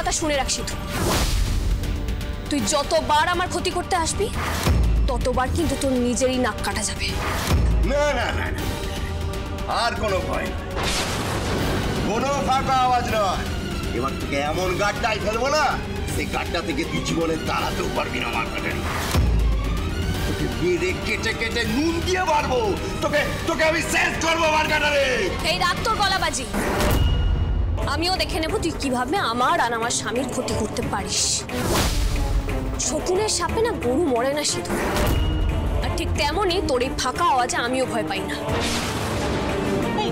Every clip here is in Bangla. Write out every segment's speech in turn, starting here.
কথা শুনে রাখ সিধু, তুই যতবার আমার ক্ষতি করতে আসবি ততবার কিন্তু তোর নিজেরই নাক কাটা যাবে। না না না, আর কোনো ভয় নয়, কোনো ফাঁকা আওয়াজ নয়। এবার থেকে এমন গাড্ডায় ফেলবো না, সেই গাড্ডা থেকে তুই জীবনে দাঁড়াতেও পারবি না। মার্কাটারি তোকে মেরে কেটে কেটে নুন দিয়ে মারবো, তোকে তোকে আমি শেষ করবো। মার্কাটারি এই রাখ তোর গলাবাজি, আমিও দেখে নেব তুই কিভাবে আমার আর আমার স্বামীর ক্ষতি করতে পারিস। শকুনের সাপে না গরু মরে না সিধু, আর ঠিক তেমনই তোর এই ফাঁকা আওয়াজে আমিও ভয় পাই না।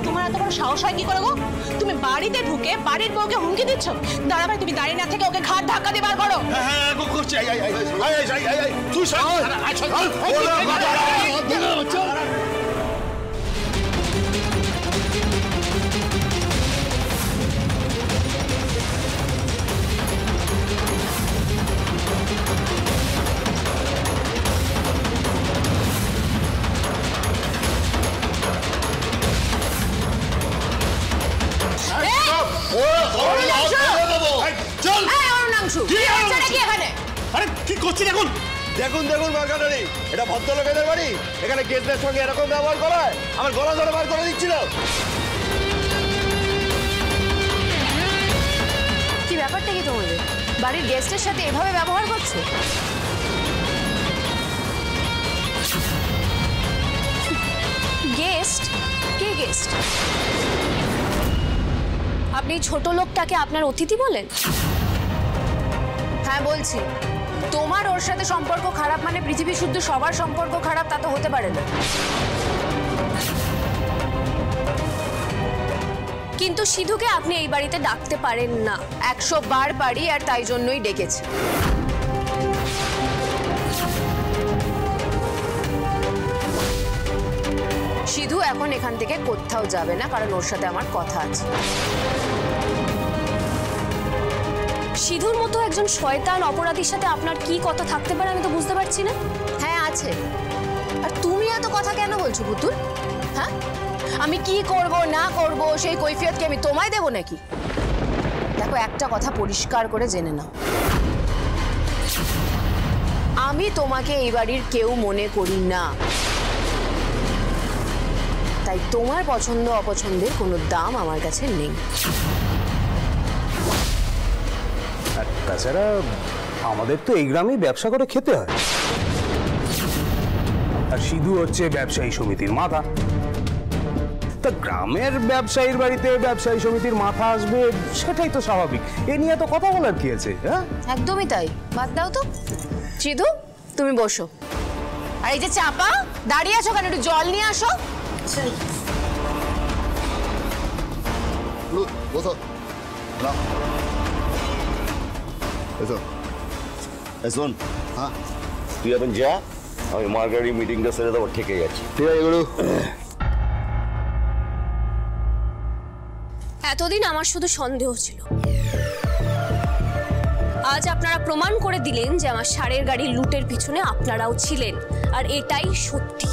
তোমার এত বড় সাহস হয় কি করে গো? তুমি বাড়িতে ঢুকে বাড়ির বউকে হুমকি দিচ্ছ? দাঁড়া ভাই, তুমি দাঁড়িয়ে না থেকে ওকে ঘাট ধাক্কা দিয়ে বার করো। হ্যাঁ করছি। তুই দেখুন দেখুন মার্কাটারি, এটা ভদ্রলোকেদের বাড়ি, এখানে গেস্টদের সঙ্গে এরকম ব্যবহার করায়? আমার গলা ধরে বার করে দিচ্ছিল। কি ব্যাপারটা কি তোমাদের? বাড়ির গেস্টের সাথে এভাবে ব্যবহার করছো? গেস্ট? কে গেস্ট? আপনি ছোট লোকটাকে আপনার অতিথি বলেন? হ্যাঁ বলছি। তোমার ওর সাথে সম্পর্ক খারাপ মানে পৃথিবী শুদ্ধ সবার সম্পর্ক খারাপ তা তো হতে পারে না। কিন্তু সিধুকে আপনি এই বাড়িতে ডাকতে পারেন না। 100 বার পারি, আর তাই জন্যই ডেকেছি। সিধু এখন এখান থেকে কোথাও যাবে না, কারণ ওর সাথে আমার কথা আছে। সিধুর মতো একজন শয়তান অপরাধীর সাথে আপনার কি কথা থাকতে পারে আমি তো বুঝতে পারছি না। হ্যাঁ আছে। আর তুমি এত কথা কেন বলছো পুতুল? হ্যাঁ, আমি কি করব না করব সেই কৈফিয়ত কি আমি তোমায় দেব নাকি? দেখো, একটা কথা পরিষ্কার করে জেনে নাও, আমি তোমাকে এই বাড়ির কেউ মনে করি না। তাই তোমার পছন্দ অপছন্দের কোনো দাম আমার কাছে নেই। তাছাড়া আমাদের তো এই গ্রামেই ব্যবসা করে খেতে হয়, আর সিধু হচ্ছে ব্যবসায়ী সমিতির মাথা। তা গ্রামের ব্যবসায়ীর বাড়িতে ব্যবসায়ী সমিতির মাথা আসবে, সেটাই তো স্বাভাবিক। এ নিয়ে তো কথা বলার কি আছে? হ্যাঁ, একদমই তাই। বাদ দাও তো। সিধু, তুমি বসো। আর এই যে চাপা, দাঁড়িয়ে আছো কেন? একটু জল নিয়ে আসো। বসো না, শোন, হ্যাঁ তুই এখন যা, আমি মার্কাটারি মিটিংটা সেরে দেবো, ঠেকে গেছি। ঠিক আছে গুরু। এতদিন আমার শুধু সন্দেহ ছিল, আজ আপনারা প্রমাণ করে দিলেন যে আমার ষাঁড়ের গাড়ির লুটের পিছনে আপনারাও ছিলেন, আর এটাই সত্যি।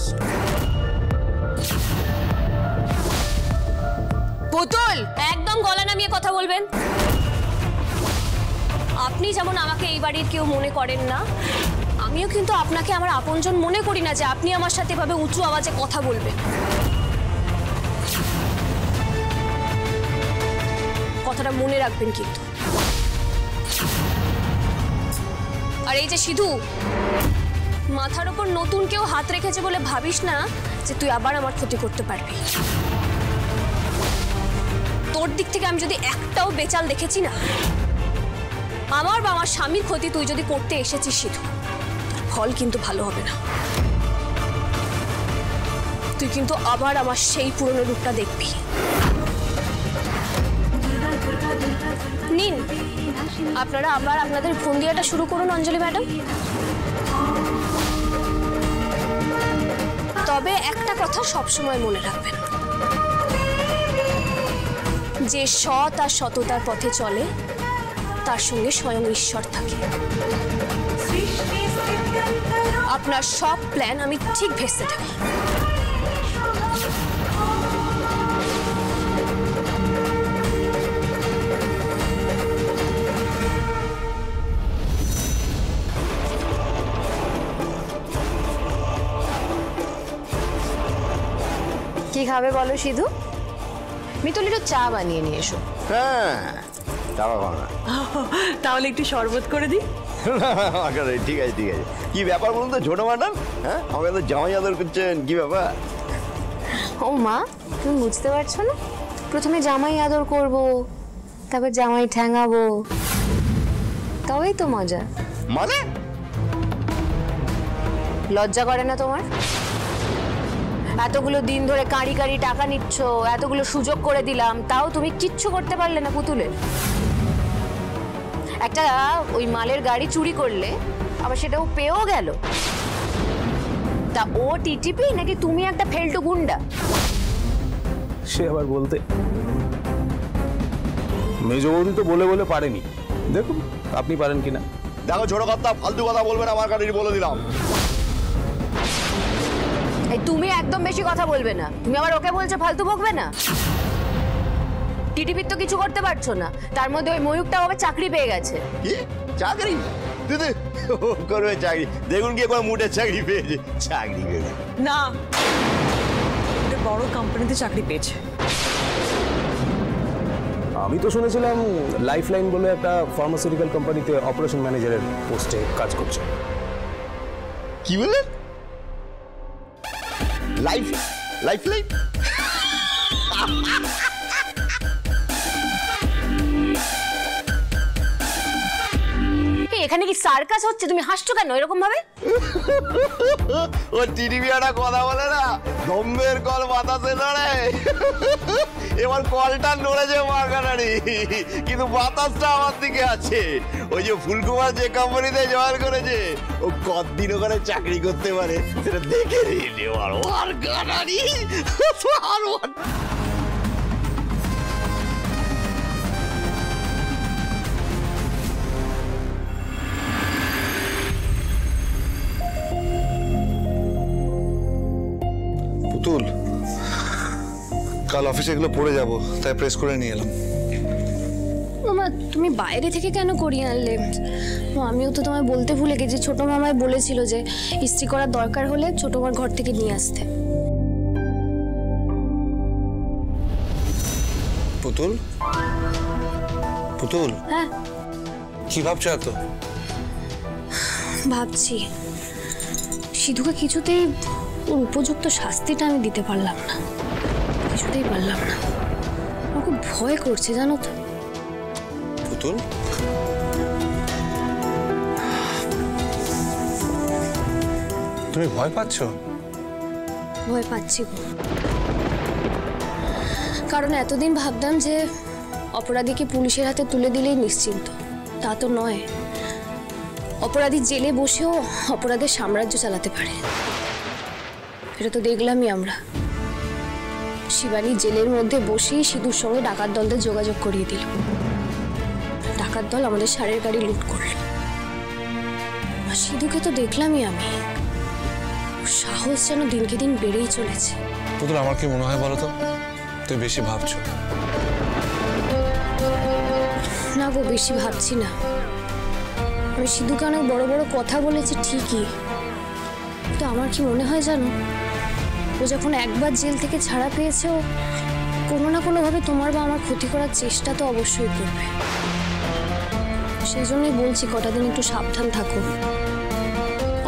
পুতুল, একদম গলা নামিয়ে কথা বলবেন। আপনি যেমন আমাকে এই বাড়ির কেউ মনে করেন না, আমিও কিন্তু আপনাকে আমার আপনজন মনে করি না যে আপনি আমার সাথে এভাবে উঁচু আওয়াজে কথা বলবেন। কথাটা মনে রাখবেন কিন্তু। আর এই যে সিধু, মাথার উপর নতুন কেউ হাত রেখেছে বলে ভাবিস না যে তুই আবার আমার ক্ষতি করতে পারবি। তোর দিক থেকে আমি যদি একটাও বেচাল দেখেছি না, আমার বা আমার স্বামীর ক্ষতি তুই যদি করতে এসেছিস সিধু, তার ফল কিন্তু ভালো হবে না। তুই কিন্তু আবার আমার সেই পুরনো রূপটা দেখবি। নিন, আপনারা আবার আপনাদের ফোন দিয়াটা শুরু করুন অঞ্জলি ম্যাডাম। তবে একটা কথা সবসময় মনে রাখবেন, যে সৎ আর সততার পথে চলে তার সঙ্গে স্বয়ং ঈশ্বর থাকে। আপনার সব প্ল্যান আমি ঠিক ভেস্তে দেব। খাবে বলো সিধু? মিতুল একটু চা বানিয়ে নিয়ে এসো। হ্যাঁ চাপা খাও না। তাহলে একটু শরবত করে দিই। ঠিক আছে ঠিক আছে। কি ব্যাপার বলুন তো ছোট ম্যাডাম? হ্যাঁ আমাকে তো জামাই আদর করছেন, কি ব্যাপার? ও মা, তুমি বুঝতে পারছো না? প্রথমে জামাই আদর করব, তারপর জামাই ঠ্যাঙাবো, তবেই তো মজা। মানে লজ্জা করে না তোমার? এতগুলো দিন ধরে কাঁড়ি কাঁড়ি টাকা নিচ্ছ, এতগুলো সুযোগ করে দিলাম, তাও তুমি কিচ্ছু করতে পারলে না পুতুলের। একটা ওই মালের গাড়ি চুরি করলে, আবার সেটাও পেয়েও গেল। তা ও টিটিপি নাকি তুমি একটা ফেলটু গুন্ডা? সে আবার বলতে, মেজ বৌদি তো বলে বলে পারেনি, দেখুন আপনি পারেন কিনা। দেখো ছোট কথা, ফালতু কথা বলবেন আমার কাছে, বলে দিলাম। এই তুমি একদম বেশি কথা বলবে না। তুমি আবার ওকে বলছো ফালতু বকবে না? টিটিপির তো কিছু করতে পারছো না, তার মধ্যে ওই ময়ূকটাও আবার চাকরি পেয়ে গেছে। কি চাকরি? দিদি করবে চাকরি? দেখুন কি করে মুটে চাকরি পেয়েছে। চাকরি পেয়েছে না, একটা বড় কোম্পানিতে চাকরি পেয়েছে। আমি তো শুনেছিলাম লাইফ লাইন বলে একটা ফার্মাসিউটিক্যাল কোম্পানিতে অপারেশন ম্যানেজারের পোস্টে কাজ করছে। কি বলে? লাইফ লাইফ লাইফ এখানে কি সার্কাস হচ্ছে? তুমি হাসছো কেন এরকম ভাবে? ও টিভি একটা কথা বলে না, ধম্মের কল বাতাসে নড়ে। এবার কলটা নড়েছে মার্কাটারি, কিন্তু বাতাসটা আমার দিকে আছে। ওই যে ফুলকুমার যে কোম্পানিতে জয়েন করেছে, ও কতদিন ওখানে চাকরি করতে পারে সেটা দেখে নিয়ে মার্কাটারি। পুতুল, কাল অফিসে এগুলো পড়ে যাব, তাই প্রেস করে নিয়ে এলাম। মামা তুমি বাইরে থেকে কেন করিয়ে আনলে? আমিও তো তোমায় বলতে ভুলে গেছি, ছোট মামায় বলেছিল যে ইস্ত্রি করার দরকার হলে ছোট মার ঘর থেকে নিয়ে আসতে। পুতুল, পুতুল, হ্যাঁ কি ভাবছো এত? ভাবছি সিধুকে কিছুতেই ওর উপযুক্ত শাস্তিটা আমি দিতে পারলাম না, কিছুতেই পারলাম না। আমার খুব ভয় করছে জানো তো। পুতুল, তুমি ভয় পাচ্ছ? ভয় পাচ্ছি গো, কারণ এতদিন ভাবতাম যে অপরাধীকে পুলিশের হাতে তুলে দিলেই নিশ্চিন্ত, তা তো নয়। অপরাধী জেলে বসেও অপরাধের সাম্রাজ্য চালাতে পারে, এটা তো দেখলামই আমরা। শিবানী জেলের মধ্যে বসেই সিধুর সঙ্গে ডাকাত দলদের যোগাযোগ করিয়ে দিল। ডাকাত দল আমাদের ষাঁড়ের গাড়ি লুট করল। আর সিধুকে তো দেখলামই আমি, সাহস যেন দিনকে দিন বেড়েই চলেছে। পুতুল, আমার কি মনে হয় বলো তো, তুমি বেশি ভাবছো। না গো, বেশি ভাবছি না। আমি সিধুকে অনেক বড় বড় কথা বলেছি ঠিকই, কিন্তু আমার কি মনে হয় জানো, ও যখন একবার জেল থেকে ছাড়া পেয়েছে, ও কোনো না কোনোভাবে তোমার বা আমার ক্ষতি করার চেষ্টা তো অবশ্যই করবে। সেই জন্যই বলছি কটা দিন একটু সাবধান থাকো।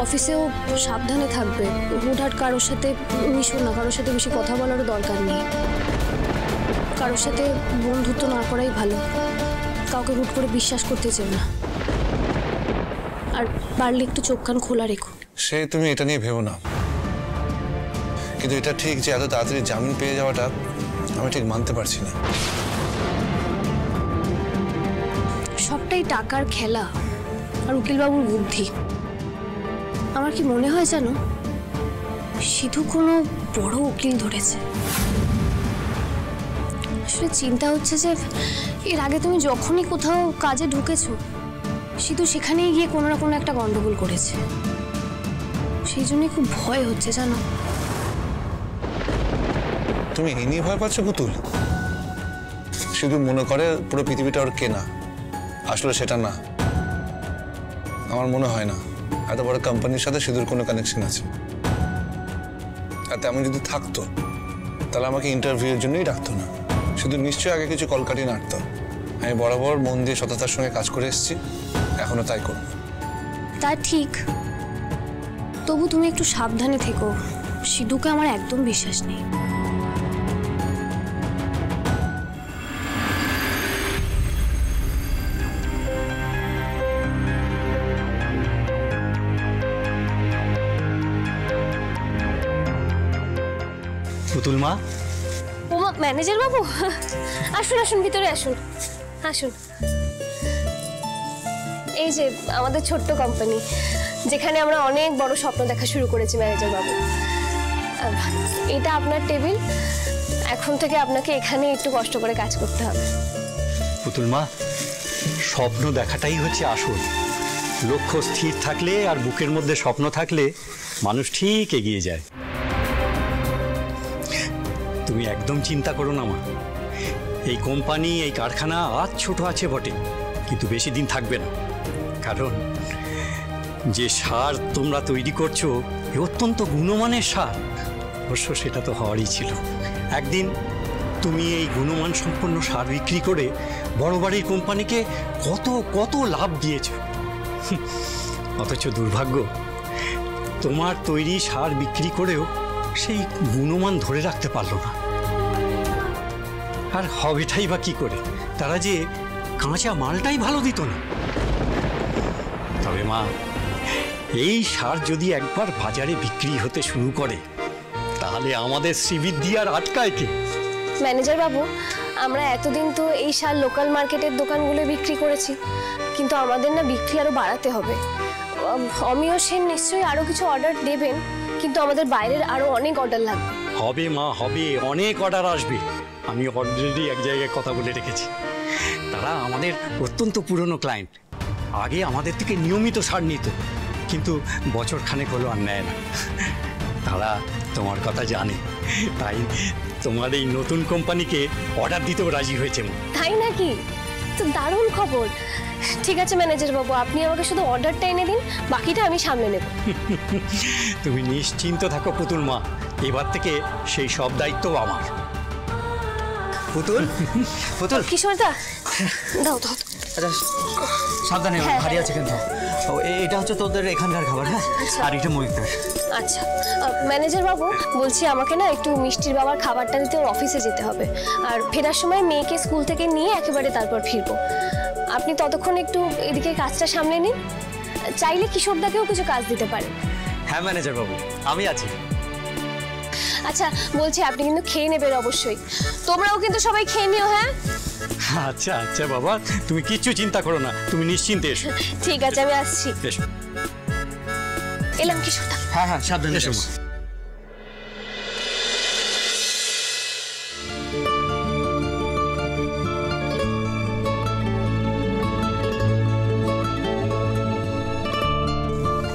অফিসেও সাবধানে থাকবে, হুটহাট কারোর সাথে মিশো না, কারোর সাথে বেশি কথা বলারও দরকার নেই। কারোর সাথে বন্ধুত্ব না করাই ভালো, কাউকে হুট করে বিশ্বাস করতে চেও না। আর পারলে একটু চোখ কান খোলা রেখো। সে তুমি এটা নিয়ে ভেবো না, কিন্তু এটা ঠিক যে এত তাড়াতাড়ি জামিন পেয়ে যাওয়াটা আমি ঠিক মানতে পারছি না। সবটাই টাকার খেলা আর উকিলবাবুর বুদ্ধি। আমার কি মনে হয় জানো, সিধু কোনো বড় উকিল ধরেছে। আসলে চিন্তা হচ্ছে যে এর আগে তুমি যখনই কোথাও কাজে ঢুকেছো, সিধু সেখানেই গিয়ে কোনো না কোনো একটা গন্ডগোল করেছে। সেই জন্যই খুব ভয় হচ্ছে জানো। তুমি এই নিয়ে ভয় পাচ্ছ পুতুল? শুধু মনে করে পুরো পৃথিবীটা ওর কেনা, আসলে সেটা না। আমার মনে হয় না এত বড় কোম্পানির সাথে সিধুর কোনো কানেকশন আছে। আর তেমন যদি থাকতো, তাহলে আমাকে ইন্টারভিউয়ের জন্যই ডাকতো না। শুধু নিশ্চয়ই আগে কিছু কলকাঠি নাড়ত। আমি বরাবর মন দিয়ে সততার সঙ্গে কাজ করে এসেছি, এখনো তাই করব। তা ঠিক, তবু তুমি একটু সাবধানে থেকো। সিধুকে আমার একদম বিশ্বাস নেই। পুতুল মা, ও ম্যানেজার বাবু, আসুন আসুন, ভিতরে আসুন আসুন। এই যে আমাদের ছোট্ট কোম্পানি, যেখানে আমরা অনেক বড় স্বপ্ন দেখা শুরু করেছি ম্যানেজার বাবু। এটা আপনার টেবিল, এখন থেকে আপনাকে এখানে একটু কষ্ট করে কাজ করতে হবে। পুতুল মা, স্বপ্ন দেখাটাই হচ্ছে আসল। লক্ষ্য স্থির থাকলে আর বুকের মধ্যে স্বপ্ন থাকলে মানুষ ঠিক এগিয়ে যায়। তুমি একদম চিন্তা করো না মা, এই কোম্পানি, এই কারখানা আজ ছোট আছে বটে, কিন্তু বেশি দিন থাকবে না। কারণ যে সার তোমরা তৈরি করছো এ অত্যন্ত গুণমানের সার। অবশ্য সেটা তো হওয়ারই ছিল। একদিন তুমি এই গুণমান সম্পন্ন সার বিক্রি করে বড় বাড়ির কোম্পানিকে কত কত লাভ দিয়েছো। অথচ দুর্ভাগ্য, তোমার তৈরি সার বিক্রি করেও সেই গুণমান ধরে রাখতে পারলো না। আর হবেটাই বা কি করে? তারা যে কাঁচা মালটাই ভালো দিত না। তবে মা, এই সার যদি একবার বাজারে বিক্রি হতে শুরু করে তাহলে আমাদের শ্রীবৃদ্ধি আর আটকায় কে? ম্যানেজার বাবু, আমরা এতদিন তো এই সার লোকাল মার্কেটের দোকানগুলো বিক্রি করেছি, কিন্তু আমাদের না বিক্রি আরো বাড়াতে হবে। অমিয় সেন নিশ্চয়ই আরো কিছু অর্ডার দেবেন, কিন্তু আমাদের বাইরের আরো অনেক অর্ডার লাগবে। হবে মা, হবে, অনেক অর্ডার আসবে। আমি অলরেডি এক জায়গায় কথা বলে রেখেছি। তারা আমাদের অত্যন্ত পুরনো ক্লায়েন্ট, আগে আমাদের থেকে নিয়মিত সার নিত, কিন্তু বছর খানেক হলো আর নেয় না। তারা তোমার কথা জানে, তাই তোমার এই নতুন কোম্পানিকে অর্ডার দিতেও রাজি হয়েছে। তাই নাকি? তো দারুণ খবর। ঠিক আছে ম্যানেজার বাবু, আপনি আমাকে শুধু অর্ডারটা এনে দিন, বাকিটা আমি সামলে নেব। তুমি নিশ্চিন্ত থাকো পুতুল মা, এবার থেকে সেই সব দায়িত্ব আমার। পুতুল, পুতুল, কিশোরদা, দাও দাও। আচ্ছা সাবধানে, ভারী আছে কিন্তু। এটা হচ্ছে তোদের এখানকার খাবার, হ্যাঁ? আর এটা ময়ূরদার। আচ্ছা ম্যানেজার বাবু, বলছি আমাকে না একটু মিষ্টির বাবার খাবারটা দিতে ওর অফিসে যেতে হবে, আর ফেরার সময় মেয়েকে স্কুল থেকে নিয়ে একেবারে তারপর ফিরবো। আপনি ততক্ষণ একটু এদিকে কাজটা সামলে নিন, চাইলে কিশোরদাকেও কিছু কাজ দিতে পারেন। হ্যাঁ ম্যানেজার বাবু, আমি আছি। আচ্ছা বলছি, আপনি কিন্তু খেয়ে নেবেন অবশ্যই। তোমরাও কিন্তু সবাই খেয়ে নিও, হ্যাঁ? আচ্ছা আচ্ছা বাবা, তুমি কিচ্ছু চিন্তা করো না, তুমি নিশ্চিন্তে এসো। ঠিক আছে, আমি আসছি। এসো। এলাম কিশোরদা। হ্যাঁ হ্যাঁ, সাবধানে এসো।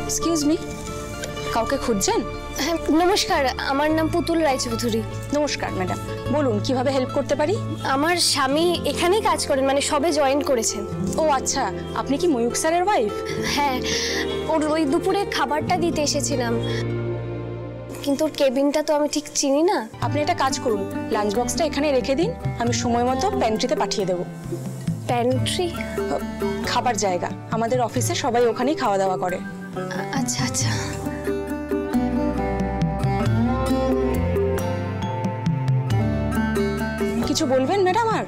এক্সকিউজ মি, কাউকে খুঁজছেন? হ্যাঁ নমস্কার, আমার নাম পুতুল রায়চৌধুরী। নমস্কার ম্যাডাম, বলুন কিভাবে হেল্প করতে পারি? আমার স্বামী এখানেই কাজ করেন, মানে সবে জয়েন করেছেন। ও আচ্ছা, আপনি কি ময়ূক স্যারের ওয়াইফ? হ্যাঁ, ওর ওই দুপুরে খাবারটা দিতে এসেছিলাম, কিন্তু ওর কেবিনটা তো আমি ঠিক চিনি না। আপনি একটা কাজ করুন, লাঞ্চ বক্সটা এখানে রেখে দিন, আমি সময় মতো প্যান্ট্রিতে পাঠিয়ে দেবো। প্যান্ট্রি? খাবার জায়গা, আমাদের অফিসে সবাই ওখানেই খাওয়া দাওয়া করে। আচ্ছা আচ্ছা। কিছু বলবেন ম্যাডাম? আর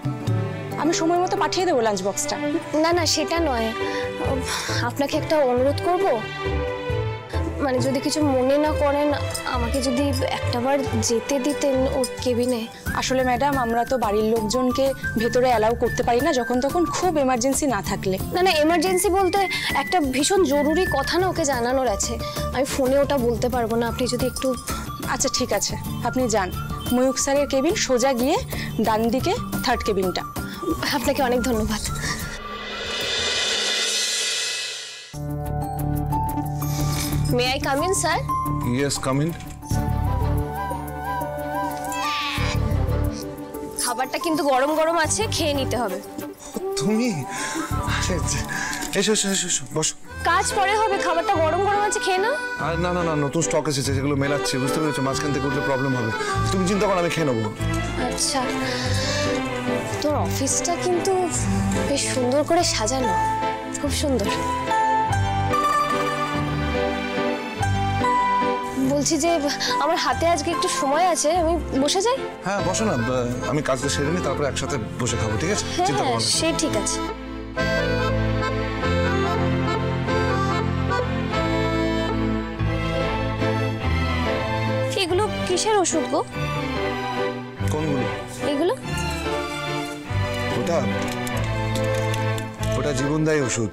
আমি সময় মতো পাঠিয়ে দেবো লাঞ্চ বক্সটা। না না, সেটা নয়, আপনাকে একটা অনুরোধ করব, মানে যদি কিছু মনে না করেন, আমাকে যদি একটাবার যেতে দিতেন ওর কেবিনে। আসলে ম্যাডাম, আমরা তো বাড়ির লোকজনকে ভেতরে অ্যালাউ করতে পারি না যখন তখন, খুব এমার্জেন্সি না থাকলে। না না, এমার্জেন্সি বলতে একটা ভীষণ জরুরি কথা না ওকে জানানোর আছে, আমি ফোনে ওটা বলতে পারবো না, আপনি যদি একটু। আচ্ছা ঠিক আছে, আপনি যান। ময়ূক স্যারের কেবিন সোজা গিয়ে ডান দিকে, থার্ড কেবিনটা। আপনাকে অনেক ধন্যবাদ। May I come in sir? Yes, come in. খাবারটা কিন্তু গরম গরম আছে, খেয়ে নিতে হবে। তুমি? এসো এসো এসো এসো, বসো। কাজ পরে হবে, খাবারটা গরম গরম আছে, খেয়ে নাও। আর না না না, নতুন স্টক এসেছে, যেগুলো মেলাচ্ছি, বুঝতে পেরেছো? মাঝখান থেকে উঠলে প্রবলেম হবে। তুমি চিন্তা করো, আমি খেয়ে নেবো। আচ্ছা, তোর অফিসটা কিন্তু বেশ সুন্দর করে সাজানো, খুব সুন্দর। বলছি যে আমার হাতে আজকে একটু সময় আছে, আমি বসে যাই। হ্যাঁ বসো না, আমি কাজটা সেরে নিই, তারপরে একসাথে বসে খাবো, ঠিক আছে? চিন্তা হ্যাঁ করো না। সে ঠিক আছে। এগুলো কিসের ওষুধ গো? কোনগুলো? এগুলো ওটা ওটা জীবনদায়ী ওষুধ।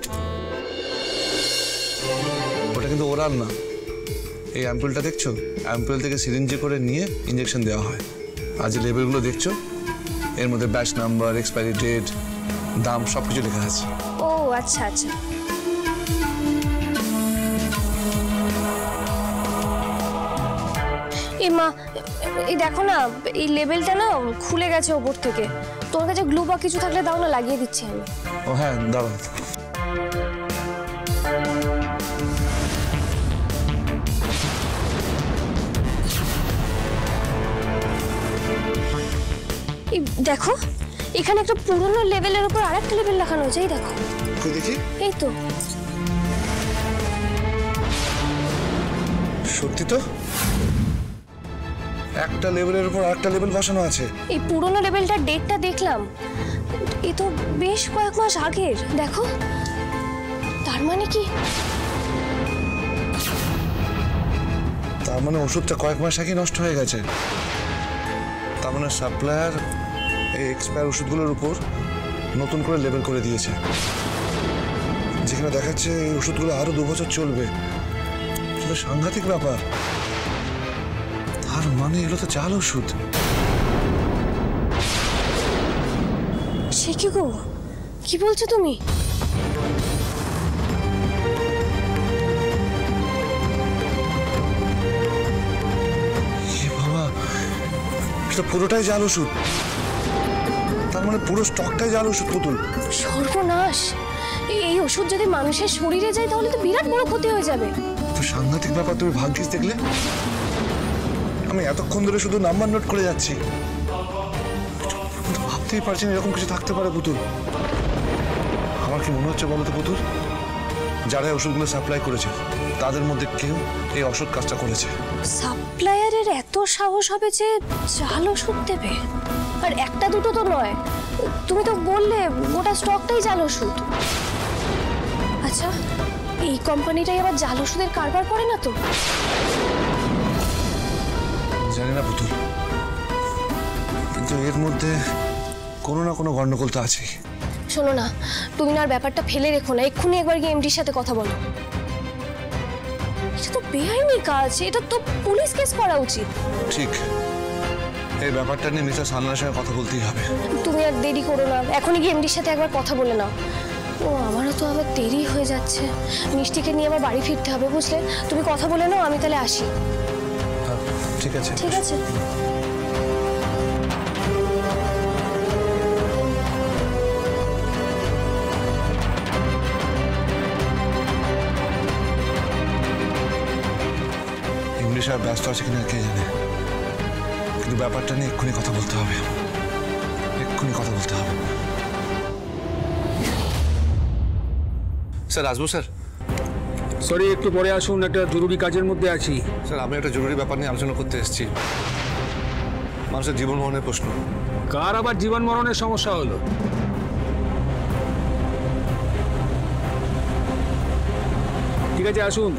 ওটা কিন্তু ওরাল না। এই অ্যাম্পুলটা দেখছো, অ্যাম্পুল থেকে সিরিঞ্জে করে নিয়ে ইঞ্জেকশন দেওয়া হয়। আর যে লেবেলগুলো দেখছো, এর মধ্যে ব্যাচ নাম্বার, এক্সপায়ারি ডেট, দাম সব কিছু লেখা আছে। ও আচ্ছা আচ্ছা। এই মা, এই দেখো না, এই লেবেলটা না খুলে গেছে ওপর থেকে। তোর কাছে গ্লু বা কিছু থাকলে দাও না, লাগিয়ে দিচ্ছি আমি। ও হ্যাঁ, দাঁড়াও। এই দেখো, এখানে একটা পুরনো লেভেলের উপর আরেকটা লেভেল লাগানো হয়েছে, এই দেখো। কই দেখি। এই তো। সত্যি তো, একটা লেভেলের উপর আরেকটা লেভেল বসানো আছে। এই পুরনো লেভেলটার ডেটটা দেখলাম, এ তো বেশ কয়েক মাস আগের। দেখো, তার মানে কি? তার মানে ওষুধটা কয়েক মাস আগে নষ্ট হয়ে গেছে। তার মানে সাপ্লায়ার এই এক্সপায়ার ওষুধগুলোর উপর নতুন করে লেবেল করে দিয়েছে, যেখানে দেখাচ্ছে এই ওষুধগুলো আরো 2 বছর চলবে। সেটা সাংঘাতিক ব্যাপার। তার মানে এগুলো তো জাল ওষুধ। সে কি গো, কি বলছো তুমি? বাবা, এটা পুরোটাই জাল ওষুধ। তার মানে পুরো স্টকটাই জাল ওষুধ পুতুল। সর্বনাশ! এই ওষুধ যদি মানুষের শরীরে যায় তাহলে তো বিরাট বড় ক্ষতি হয়ে যাবে। তো সাংঘাতিক ব্যাপার, তুমি ভাগ্যিস দেখলে। আমি এতক্ষণ ধরে শুধু নাম্বার নোট করে যাচ্ছি, ভাবতেই পারছি না এরকম কিছু থাকতে পারে পুতুল। আমার কি মনে হচ্ছে বলো তো পুতুল, যারা ওষুধগুলো সাপ্লাই করেছে তাদের মধ্যে কেউ এই ওষুধ কাজটা করেছে। সাপ্লায়ারের এত সাহস হবে যে জাল ওষুধ দেবে? আর একটা দুটো তো নয়, তুমি তো বললে গোটা স্টকটাই জাল ওষুধ। আচ্ছা, এই কোম্পানিটাই আবার জাল ওষুধের কারবার করে না তো? জানি না পুতুল, কিন্তু এর মধ্যে কোনো না কোনো গন্ডগোল তো আছে। শোনো না, তুমি না আর ব্যাপারটা ফেলে রেখো না, এক্ষুনি একবার গিয়ে এমডির সাথে কথা বলো। এটা তো বেআইনি কাজ, এটা তো পুলিশ কেস করা উচিত। ঠিক, এই ব্যাপারটা নিয়ে মিস্টার সান্নার সঙ্গে কথা বলতেই হবে। তুমি আর দেরি করো না, এখনই গিয়ে এমডির সাথে একবার কথা বলে নাও। ও আমারও তো আবার দেরি হয়ে যাচ্ছে, মিষ্টিকে নিয়ে আবার বাড়ি ফিরতে হবে, বুঝলে? তুমি কথা বলে নাও, আমি তাহলে আসি। ঠিক আছে ঠিক আছে। এমডি সাহেব ব্যস্ত আছে কিনা কে জানে, কিন্তু ব্যাপারটা নিয়ে এক্ষুনি কথা বলতে হবে, এক্ষুনি কথা বলতে হবে। স্যার আসবো স্যার? সরি, একটু পরে আসুন, একটা জরুরি কাজের মধ্যে আছি। স্যার আমি একটা জরুরি ব্যাপার নিয়ে আলোচনা করতে এসেছি, মানুষের জীবন মরণের প্রশ্ন। কার আবার জীবন মরণের সমস্যা হলো? ঠিক আছে, আসুন।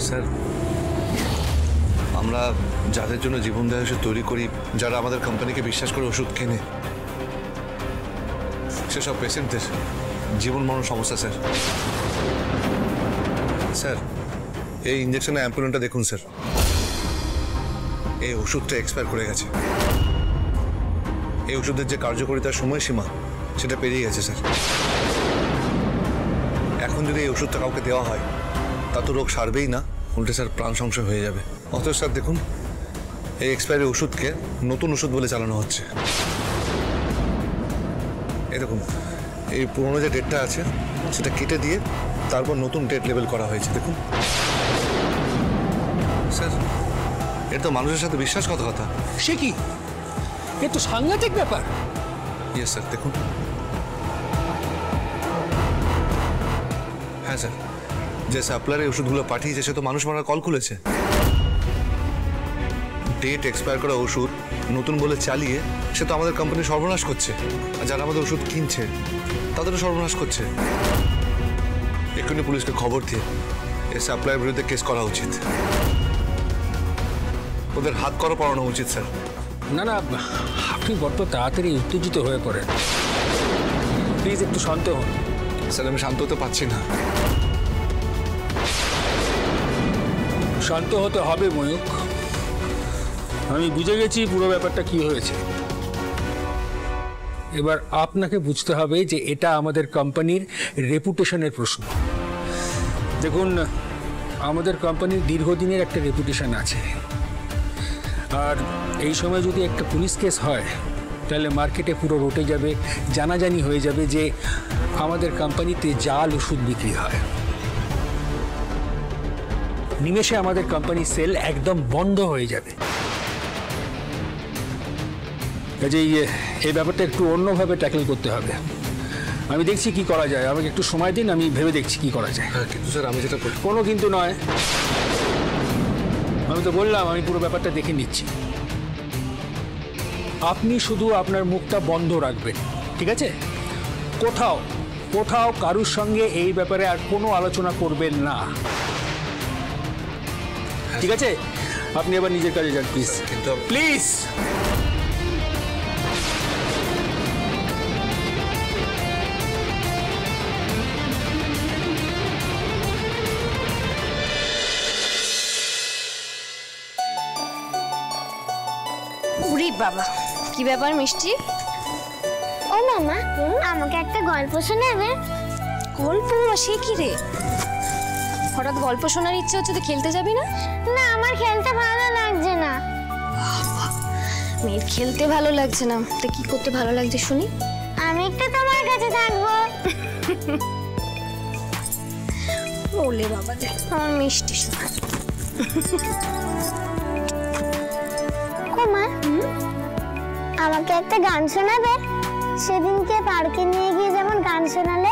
স্যার, আমরা যাদের জন্য জীবন দেওয়া ওষুধ তৈরি করি, যারা আমাদের কোম্পানিকে বিশ্বাস করে ওষুধ কেনে, সেসব পেশেন্টদের জীবন মরণ সমস্যা স্যার। স্যার, এই ইঞ্জেকশনের অ্যাম্পুলেন্টটা দেখুন স্যার, এই ওষুধটা এক্সপায়ার করে গেছে। এই ওষুধের যে কার্যকারিতার সময়সীমা সেটা পেরিয়ে গেছে স্যার। এখন যদি এই ওষুধটা কাউকে দেওয়া হয়, তা তো রোগ সারবেই না, উল্টে স্যার প্রাণ সংশয় হয়ে যাবে। অথচ স্যার দেখুন, এই এক্সপায়ারি ওষুধকে নতুন ওষুধ বলে চালানো হচ্ছে। এই দেখুন, এই পুরোনো যে ডেটটা আছে সেটা কেটে দিয়ে তারপর নতুন ডেট লেবেল করা হয়েছে। দেখুন স্যার, এটা তো মানুষের সাথে বিশ্বাসঘাতকতা। সে কি, এ তো সাংঘাতিক ব্যাপার। ইয়েস স্যার, দেখুন। হ্যাঁ স্যার, যে সাপ্লায়ার এই ওষুধগুলো পাঠিয়েছে সে তো মানুষ মারার কল খুলেছে। ডেট এক্সপায়ার করা ওষুধ নতুন বলে চালিয়ে সে তো আমাদের কোম্পানি সর্বনাশ করছে, আর যারা আমাদের ওষুধ কিনছে তাদেরও সর্বনাশ করছে। এক্ষুনি পুলিশকে খবর দিয়ে এই সাপ্লায়ার বিরুদ্ধে কেস করা উচিত, ওদের হাত করা পড়ানো উচিত স্যার। না না, আপনি বড্ড তাড়াতাড়ি উত্তেজিত হয়ে পড়েন, প্লিজ একটু শান্ত হন। স্যার, আমি শান্ত হতে পারছি না। শান্ত হতে হবে ময়ূক, আমি বুঝে গেছি পুরো ব্যাপারটা কি হয়েছে। এবার আপনাকে বুঝতে হবে যে এটা আমাদের কোম্পানির রেপুটেশনের প্রশ্ন। দেখুন, আমাদের কোম্পানির দীর্ঘদিনের একটা রেপুটেশন আছে, আর এই সময় যদি একটা পুলিশ কেস হয় তাহলে মার্কেটে পুরো রটে যাবে, জানাজানি হয়ে যাবে যে আমাদের কোম্পানিতে জাল ওষুধ বিক্রি হয়। নিমেষে আমাদের কোম্পানির সেল একদম বন্ধ হয়ে যাবে। কাজেই এই ব্যাপারটা একটু অন্যভাবে ট্যাকেল করতে হবে। আমি দেখছি কি করা যায়, আমাকে একটু সময় দিন, আমি ভেবে দেখছি কি করা যায়। হ্যাঁ, কিন্তু স্যার আমি যেটা কোনো কিন্তু নয়, আমি তো বললাম আমি পুরো ব্যাপারটা দেখে নিচ্ছি। আপনি শুধু আপনার মুখটা বন্ধ রাখবেন, ঠিক আছে? কোথাও কোথাও কারুর সঙ্গে এই ব্যাপারে আর কোনো আলোচনা করবেন না, ঠিক আছে? আপনি এবার নিজের কাজে যান প্লিজ, কিন্তু প্লিজ। উরি বাবা, কি ব্যাপার মিষ্টি? ও মামা, আমাকে একটা গল্প শোনাবে? গল্প? সে কি রে, হঠাৎ গল্প শোনার ইচ্ছে হচ্ছে? তো খেলতে যাবি না? না, আমার খেলতে ভালো লাগছে না। মেয়ের খেলতে ভালো লাগছে না, তা কি করতে ভালো লাগছে শুনি? আমি একটু তোমার কাছে থাকবো। বলে বাবা রে, আমার মিষ্টি শোনা। ও মা, আমাকে একটা গান শোনাবে? সেদিনকে পার্কে নিয়ে গিয়ে যেমন গান শোনালে।